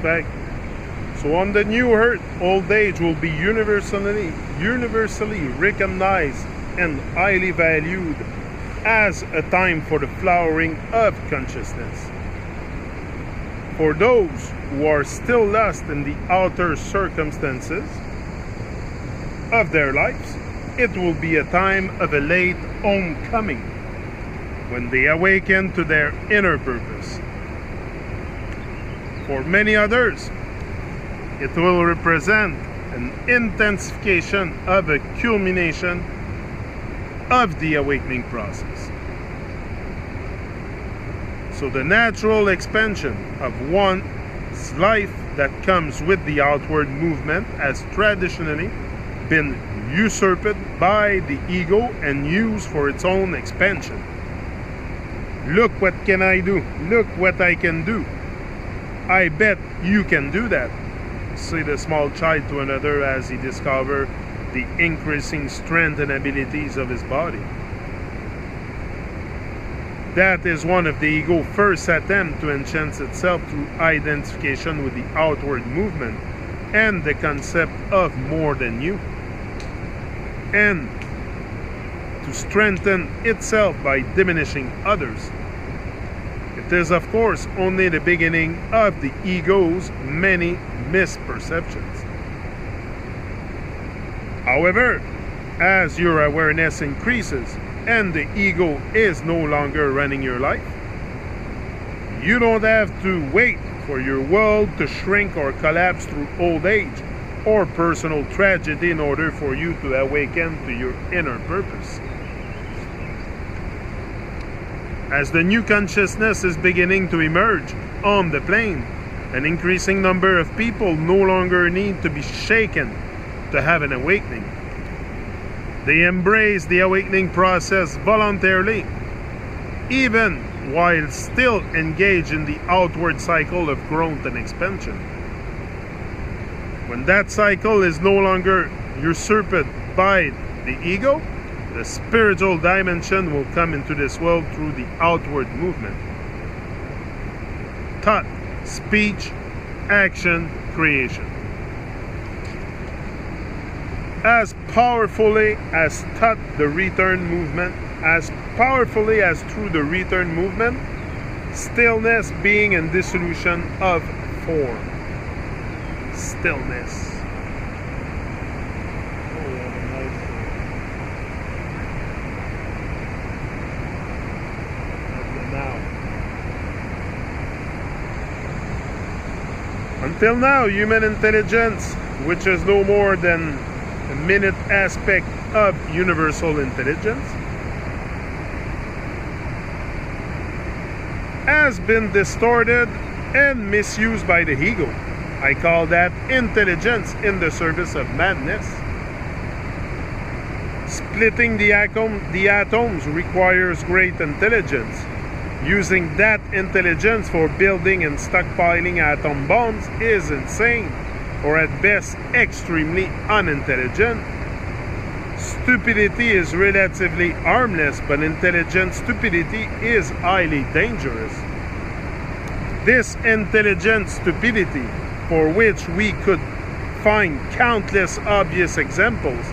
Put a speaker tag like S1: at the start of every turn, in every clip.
S1: back. So on the new earth, old age will be universally recognized and highly valued as a time for the flowering of consciousness. For those who are still lost in the outer circumstances of their lives, it will be a time of a late homecoming when they awaken to their inner purpose. For many others, it will represent an intensification of a culmination of the awakening process. So the natural expansion of one's life that comes with the outward movement has traditionally been usurped by the ego and used for its own expansion. Look what can I do? Look what I can do. I bet you can do that, say the small child to another as he discovers the increasing strength and abilities of his body. That is one of the ego's first attempt to enhance itself through identification with the outward movement and the concept of more than you, and to strengthen itself by diminishing others. It is, of course, only the beginning of the ego's many misperceptions. However, as your awareness increases and the ego is no longer running your life, you don't have to wait for your world to shrink or collapse through old age or personal tragedy in order for you to awaken to your inner purpose. As the new consciousness is beginning to emerge on the plane, an increasing number of people no longer need to be shaken to have an awakening. They embrace the awakening process voluntarily, even while still engaged in the outward cycle of growth and expansion. When that cycle is no longer usurped by the ego, the spiritual dimension will come into this world through the outward movement. Thought, speech, action, creation. As powerfully as thought the return movement, as powerfully as through the return movement, stillness being in dissolution of form. Stillness. Until now, human intelligence, which is no more than a minute aspect of universal intelligence, has been distorted and misused by the ego. I call that intelligence in the service of madness. Splitting the atoms requires great intelligence. Using that intelligence for building and stockpiling atom bombs is insane, or at best extremely unintelligent. Stupidity is relatively harmless, but intelligent stupidity is highly dangerous. This intelligent stupidity, for which we could find countless obvious examples,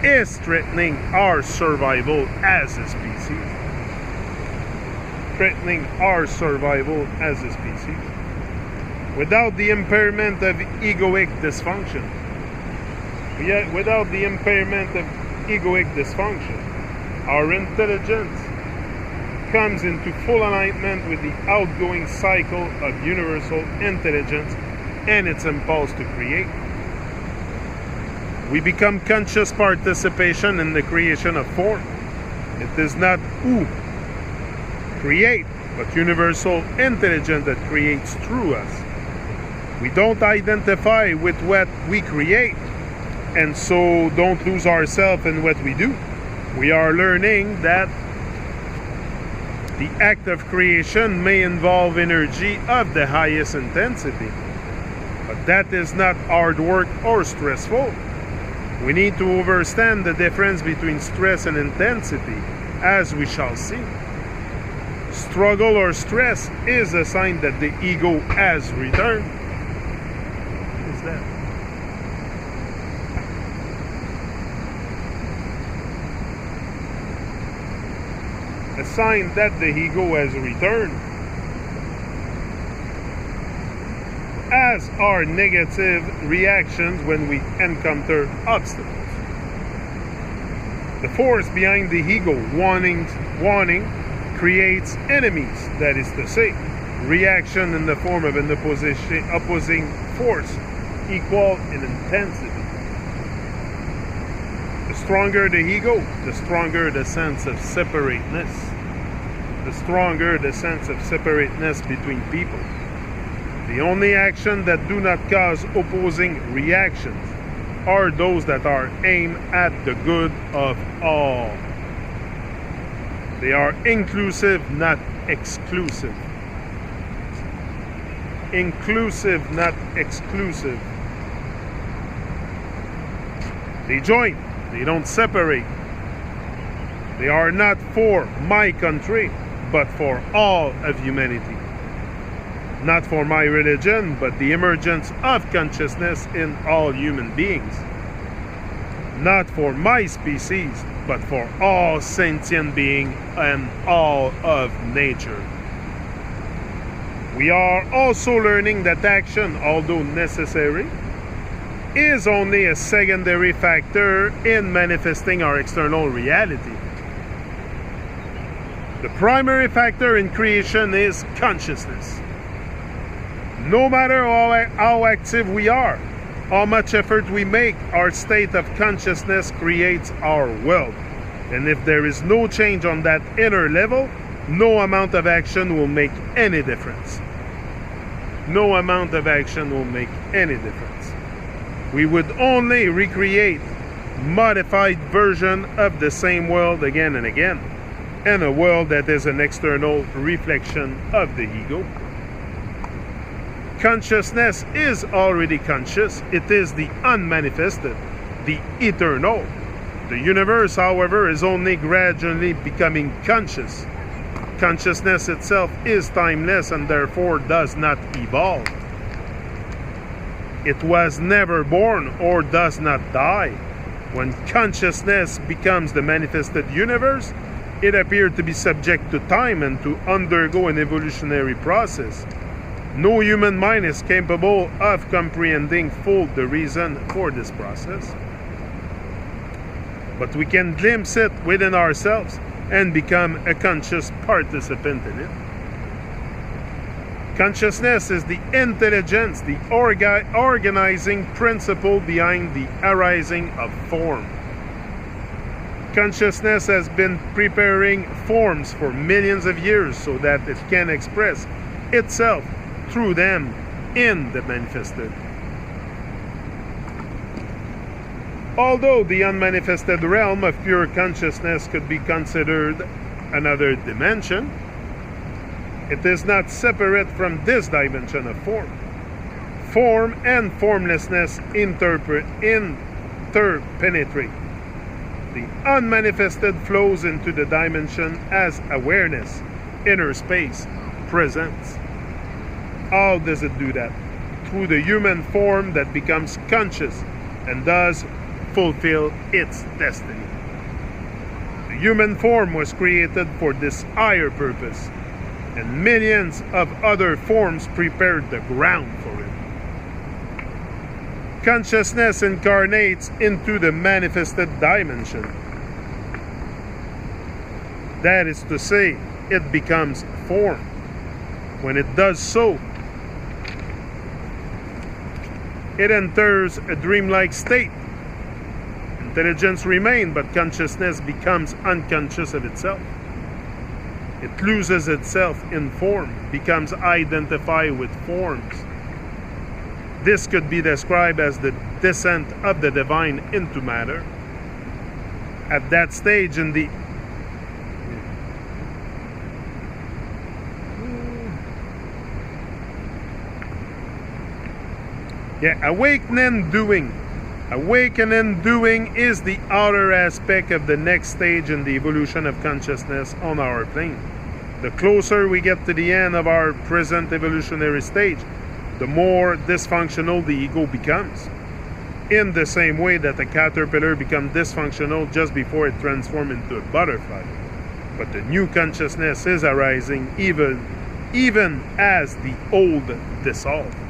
S1: is threatening our survival as a species. Threatening our survival as a species. Without the impairment of egoic dysfunction, our intelligence comes into full alignment with the outgoing cycle of universal intelligence and its impulse to create. We become conscious participation in the creation of form. It is not who create, but universal intelligence that creates through us. We don't identify with what we create, and so don't lose ourselves in what we do. We are learning that the act of creation may involve energy of the highest intensity, but that is not hard work or stressful. We need to understand the difference between stress and intensity, as we shall see. Struggle or stress is a sign that the ego has returned. a sign that the ego has returned, as are negative reactions when we encounter obstacles. The force behind the ego wanting creates enemies, that is to say, reaction in the form of an opposing force equal in intensity. The stronger the ego, the stronger the sense of separateness. The stronger the sense of separateness between people. The only actions that do not cause opposing reactions are those that are aimed at the good of all. They are inclusive, not exclusive. Inclusive, not exclusive. They join, they don't separate. They are not for my country, but for all of humanity. Not for my religion, but the emergence of consciousness in all human beings. Not for my species, but for all sentient beings and all of nature. We are also learning that action, although necessary, is only a secondary factor in manifesting our external reality. The primary factor in creation is consciousness. No matter how active we are, how much effort we make, our state of consciousness creates our world. And if there is no change on that inner level, no amount of action will make any difference. No amount of action will make any difference. We would only recreate modified version of the same world again and again, and a world that is an external reflection of the ego. Consciousness is already conscious. It is the unmanifested, the eternal. The universe, however, is only gradually becoming conscious. Consciousness itself is timeless and therefore does not evolve. It was never born or does not die. When consciousness becomes the manifested universe, it appeared to be subject to time and to undergo an evolutionary process. No human mind is capable of comprehending full the reason for this process. But we can glimpse it within ourselves and become a conscious participant in it. Consciousness is the intelligence, the organizing principle behind the arising of form. Consciousness has been preparing forms for millions of years so that it can express itself through them in the manifested. Although the unmanifested realm of pure consciousness could be considered another dimension, it is not separate from this dimension of form. Form and formlessness interpenetrate. The unmanifested flows into the dimension as awareness, inner space, presence. How does it do that? Through the human form that becomes conscious and does fulfill its destiny. The human form was created for this higher purpose, and millions of other forms prepared the ground for it. Consciousness incarnates into the manifested dimension. That is to say, it becomes form. When it does so, it enters a dreamlike state. Intelligence remains, but consciousness becomes unconscious of itself. It loses itself in form, becomes identified with forms. This could be described as the descent of the divine into matter. At that stage in the awakening doing is the outer aspect of the next stage in the evolution of consciousness on our plane. The closer we get to the end of our present evolutionary stage, the more dysfunctional the ego becomes. In the same way that a caterpillar becomes dysfunctional just before it transforms into a butterfly. but the new consciousness is arising even as the old dissolve.